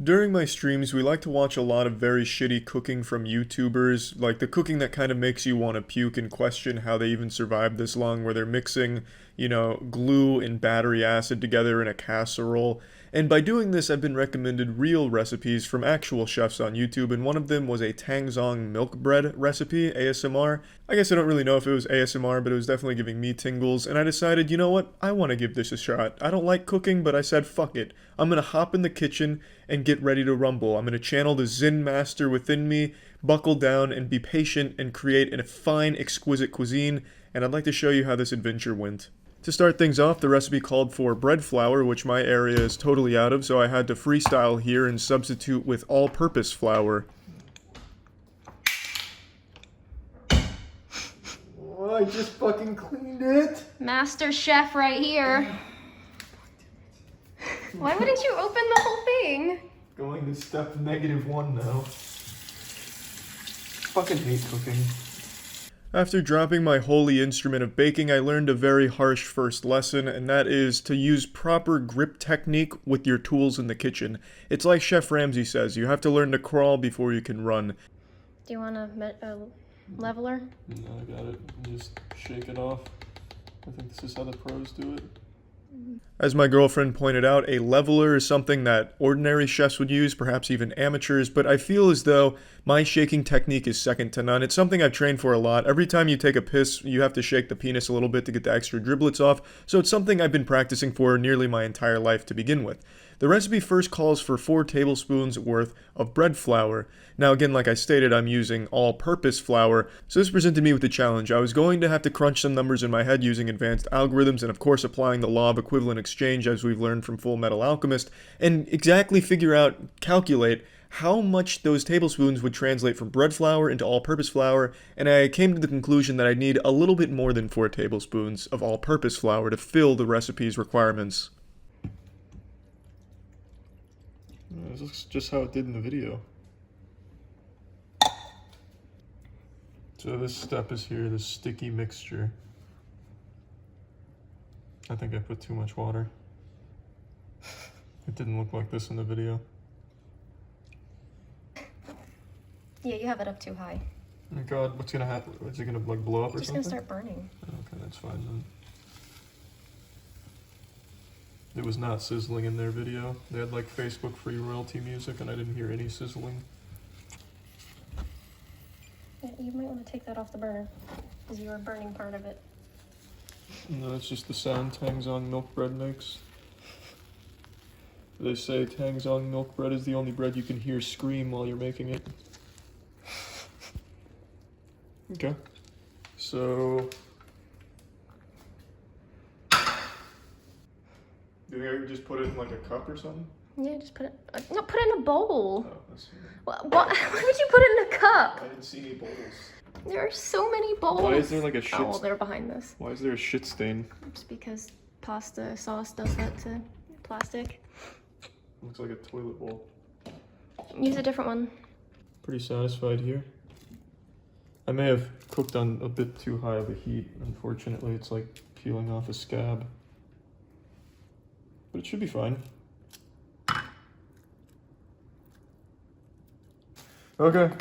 During my streams, we like to watch a lot of very shitty cooking from YouTubers, like the cooking that kind of makes you want to puke and question how they even survived this long, where they're mixing, glue and battery acid together in a casserole. And by doing this, I've been recommended real recipes from actual chefs on YouTube, and one of them was a Tangzong milk bread recipe, ASMR. I guess I don't really know if it was ASMR, but it was definitely giving me tingles, and I decided, you know what, I want to give this a shot. I don't like cooking, but I said, fuck it. I'm gonna hop in the kitchen and get ready to rumble. I'm gonna channel the Zen master within me, buckle down, and be patient and create a fine, exquisite cuisine, and I'd like to show you how this adventure went. To start things off, the recipe called for bread flour, which my area is totally out of, so I had to freestyle here and substitute with all-purpose flour. Oh, I just fucking cleaned it! Master chef right here. Why wouldn't you open the whole thing? Going to step -1 now. Fucking hate cooking. After dropping my holy instrument of baking, I learned a very harsh first lesson, and that is to use proper grip technique with your tools in the kitchen. It's like Chef Ramsay says, you have to learn to crawl before you can run. Do you want a leveler? No, I got it. Just shake it off. I think this is how the pros do it. As my girlfriend pointed out, a leveler is something that ordinary chefs would use, perhaps even amateurs, but I feel as though my shaking technique is second to none. It's something I've trained for a lot. Every time you take a piss, you have to shake the penis a little bit to get the extra driblets off, so it's something I've been practicing for nearly my entire life to begin with. The recipe first calls for 4 tablespoons worth of bread flour. Now again, like I stated, I'm using all-purpose flour, so this presented me with a challenge. I was going to have to crunch some numbers in my head using advanced algorithms and of course applying the law of equivalent exchange as we've learned from Full Metal Alchemist, and exactly calculate how much those tablespoons would translate from bread flour into all-purpose flour, and I came to the conclusion that I'd need a little bit more than 4 tablespoons of all-purpose flour to fill the recipe's requirements. This looks just how it did in the video. So this step is here, this sticky mixture. I think I put too much water. It didn't look like this in the video. Yeah, you have it up too high. Oh god, what's gonna happen? Is it gonna like blow up or something? It's gonna start burning. Okay, that's fine then. It was not sizzling in their video. They had like Facebook free royalty music and I didn't hear any sizzling. Yeah, you might want to take that off the burner, because you were burning part of it. No, it's just the sound Tangzong milk bread makes. They say Tangzong milk bread is the only bread you can hear scream while you're making it. Okay. So... do you think I could just put it in like a cup or something? Yeah, just put it... no, put it in a bowl. Oh, that's... Why would you put it in a cup? I didn't see any bowls. There are so many bowls. Why is there like a shit... Oh, they're behind this. Why is there a shit stain? It's because pasta sauce does that to plastic. Looks like a toilet bowl. Use a different one. Pretty satisfied here. I may have cooked on a bit too high of a heat. Unfortunately, it's like peeling off a scab. But it should be fine. Okay.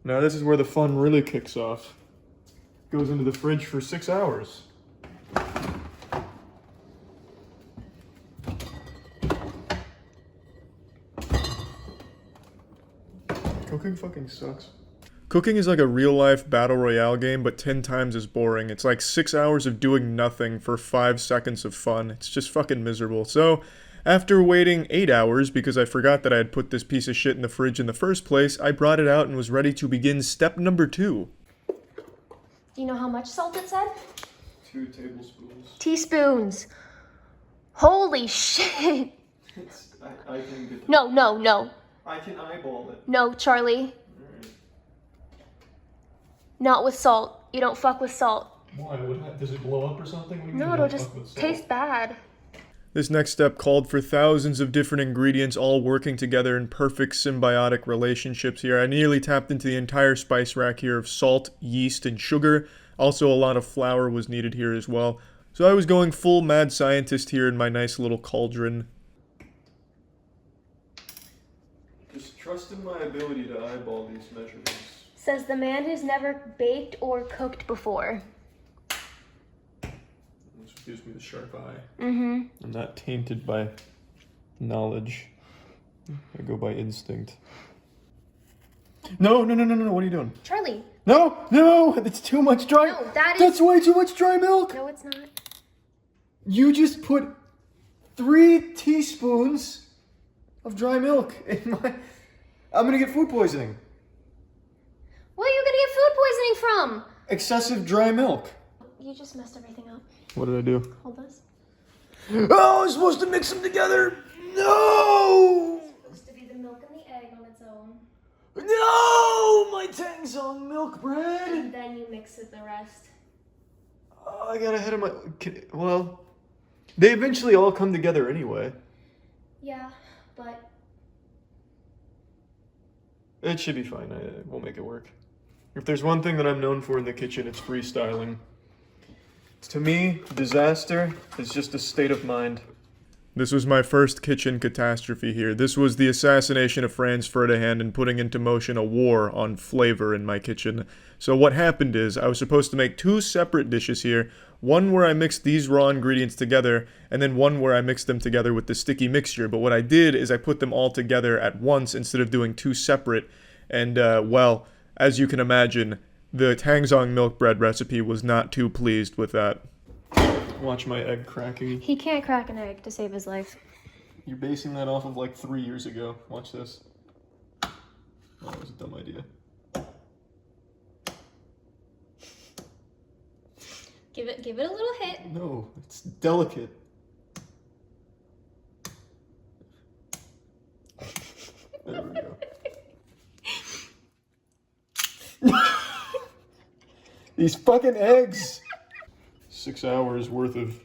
Now this is where the fun really kicks off. Goes into the fridge for 6 hours. Cooking fucking sucks. Cooking is like a real-life battle royale game, but 10 times as boring. It's like 6 hours of doing nothing for 5 seconds of fun. It's just fucking miserable. So, after waiting 8 hours, because I forgot that I had put this piece of shit in the fridge in the first place, I brought it out and was ready to begin step number 2. Do you know how much salt it said? 2 tablespoons. Teaspoons. Holy shit. I can get... No. I can eyeball it. No, Charlie. Not with salt. You don't fuck with salt. Why? Does it blow up or something? What do you mean No, it'll just taste bad. This next step called for thousands of different ingredients all working together in perfect symbiotic relationships here. I nearly tapped into the entire spice rack here of salt, yeast, and sugar. Also, a lot of flour was needed here as well. So I was going full mad scientist here in my nice little cauldron. Just trust in my ability to eyeball these measurements. Says the man who's never baked or cooked before. This gives me the sharp eye. Mm-hmm. I'm not tainted by knowledge. I go by instinct. No, what are you doing? Charlie. No, it's too much dry. No, That's way too much dry milk. No, it's not. You just put 3 teaspoons of dry milk in my... I'm gonna get food poisoning. Where are you gonna get food poisoning from? Excessive dry milk. You just messed everything up. What did I do? Hold this. Oh, I'm supposed to mix them together. No! It's supposed to be the milk and the egg on its own. No! My Tangsong milk bread. And then you mix it the rest. Oh, I got ahead of my... Well, they eventually all come together anyway. Yeah, but... It should be fine. We'll make it work. If there's one thing that I'm known for in the kitchen, it's freestyling. To me, disaster is just a state of mind. This was my first kitchen catastrophe here. This was the assassination of Franz Ferdinand and putting into motion a war on flavor in my kitchen. So what happened is, I was supposed to make 2 separate dishes here. One where I mixed these raw ingredients together, and then one where I mixed them together with the sticky mixture. But what I did is I put them all together at once instead of doing 2 separate. And, well, as you can imagine, the Tangsong milk bread recipe was not too pleased with that. Watch my egg cracking. He can't crack an egg to save his life. You're basing that off of like 3 years ago. Watch this. Oh, that was a dumb idea. Give it a little hit. No, it's delicate. There we go. These fucking eggs! 6 hours worth of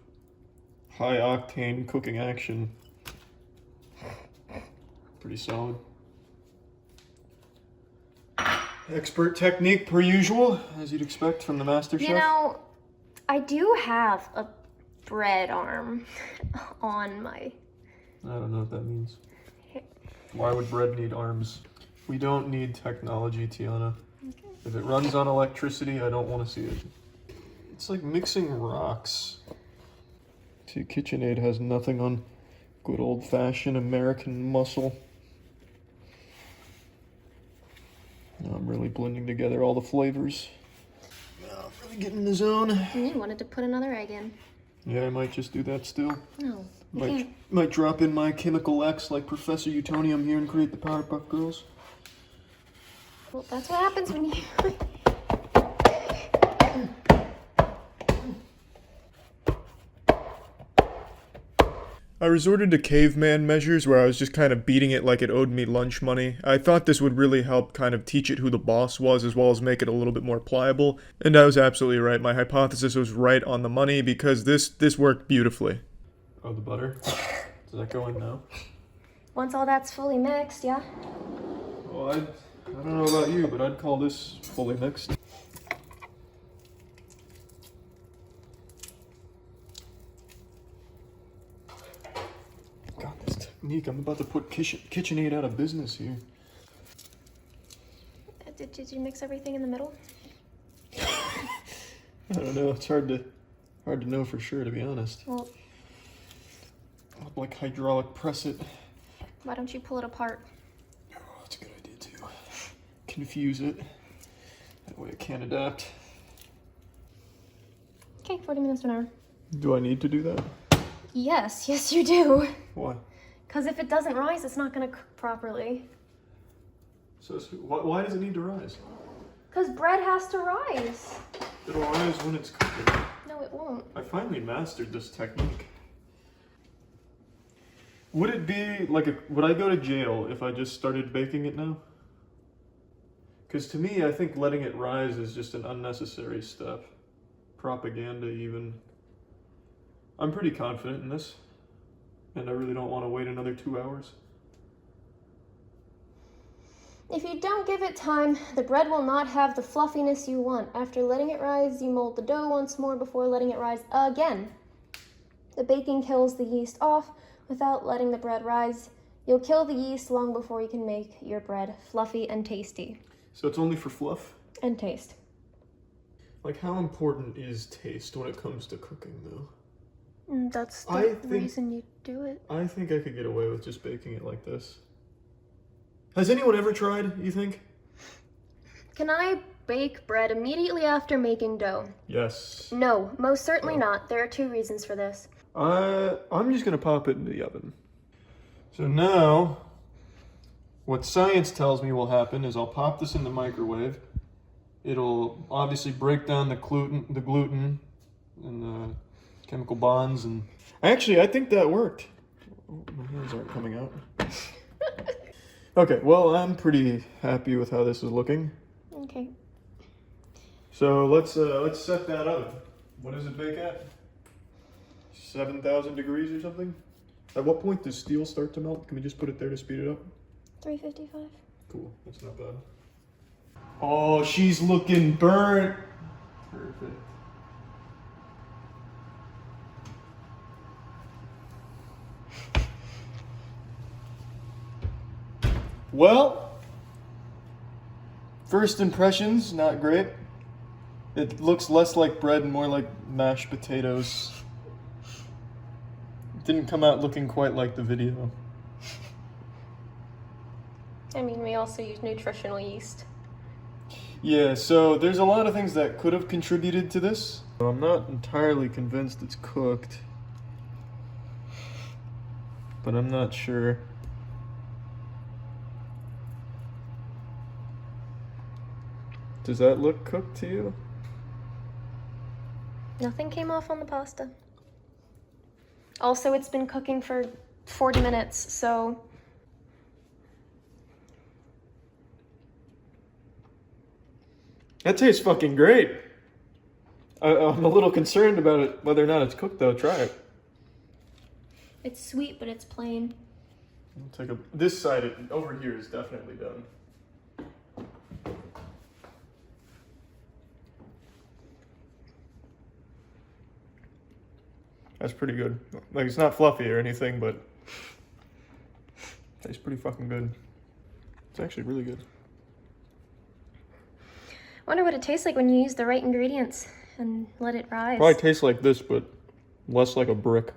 high octane cooking action. Pretty solid. Expert technique per usual, as you'd expect from the master chef. You know, I do have a bread arm on my... I don't know what that means. Why would bread need arms? We don't need technology, Tiana. Okay. If it runs on electricity, I don't want to see it. It's like mixing rocks. See, KitchenAid has nothing on good old-fashioned American muscle. Now I'm really blending together all the flavors. Now I'm really getting in the zone. And you wanted to put another egg in. Yeah, I might just do that still. No, you can't. Might drop in my chemical X like Professor Utonium here and create the Powerpuff Girls. Well, that's what happens when you... I resorted to caveman measures where I was just kind of beating it like it owed me lunch money. I thought this would really help kind of teach it who the boss was as well as make it a little bit more pliable. And I was absolutely right. My hypothesis was right on the money because this worked beautifully. Oh, the butter? Does that go in now? Once all that's fully mixed, yeah? Well, I don't know about you, but I'd call this fully mixed. God, this technique. I'm about to put KitchenAid out of business here. Did you mix everything in the middle? I don't know. It's hard to know for sure, to be honest. Well, I'll like hydraulic press it. why don't you pull it apart? Oh, that's a good idea too. Confuse it. That way it can't adapt. Okay, 40 minutes to an hour. Do I need to do that? Yes, you do. Why? Because if it doesn't rise, it's not going to cook properly. So why does it need to rise? Because bread has to rise. It'll rise when it's cooking. No, it won't. I finally mastered this technique. Would it be like would I go to jail if I just started baking it now? Because to me, I think letting it rise is just an unnecessary step. Propaganda even. I'm pretty confident in this. And I really don't want to wait another 2 hours. If you don't give it time, the bread will not have the fluffiness you want. After letting it rise, you mold the dough once more before letting it rise again. The baking kills the yeast off. Without letting the bread rise, You'll kill the yeast long before you can make your bread fluffy and tasty. So it's only for fluff? And taste. Like, how important is taste when it comes to cooking, though? That's the reason you do it. I think I could get away with just baking it like this. Has anyone ever tried, you think? Can I bake bread immediately after making dough? Yes. No, most certainly not. There are 2 reasons for this. I'm just gonna pop it into the oven. So now, what science tells me will happen is I'll pop this in the microwave. It'll obviously break down the gluten and the chemical bonds, and actually I think that worked. Oh, my hands aren't coming out. Okay, well, I'm pretty happy with how this is looking. Okay. So let's set that up. What does it bake at? 7,000 degrees or something? At what point does steel start to melt? Can we just put it there to speed it up? 355. Cool, that's not bad. Oh, she's looking burnt. Perfect. Well, first impressions, not great. It looks less like bread and more like mashed potatoes. It didn't come out looking quite like the video. I mean, we also use nutritional yeast. Yeah, so there's a lot of things that could have contributed to this. I'm not entirely convinced it's cooked, but I'm not sure. Does that look cooked to you? Nothing came off on the pasta. Also, it's been cooking for 40 minutes, so... That tastes fucking great. I'm a little concerned about it, whether or not it's cooked though. Try it. It's sweet, but it's plain. I'll take this side over here is definitely done. That's pretty good. Like, it's not fluffy or anything, but tastes pretty fucking good. It's actually really good. I wonder what it tastes like when you use the right ingredients and let it rise. Probably tastes like this, but less like a brick.